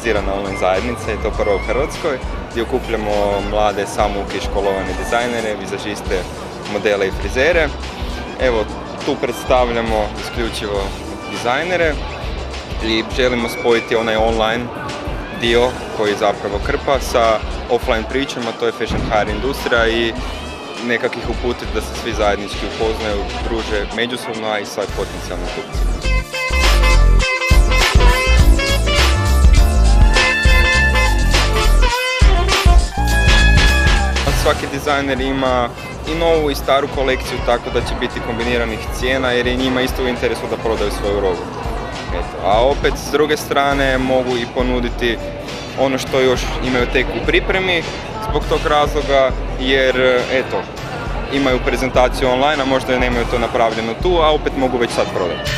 certificirana online zajednica i to prva u Hrvatskoj, gdje okupljamo mlade samouke i školovane dizajnere, vizažiste, modele i frizere. Evo, tu predstavljamo isključivo dizajnere i želimo spojiti onaj online dio koji zapravo krpa sa offline pričama, to je fashion hire industrija, i nekak ih uputiti da se svi zajednički upoznaju, druže međusobno, a i sa potencijalnim kupcima. Svaki dizajner ima i novu i staru kolekciju, tako da će biti kombiniranih cijena jer je njima isto u interesu da prodaju svoju robu. A opet s druge strane mogu i ponuditi ono što još imaju tek u pripremi zbog tog razloga, jer imaju prezentaciju online, a možda nemaju to napravljeno tu, a opet mogu već sad prodati.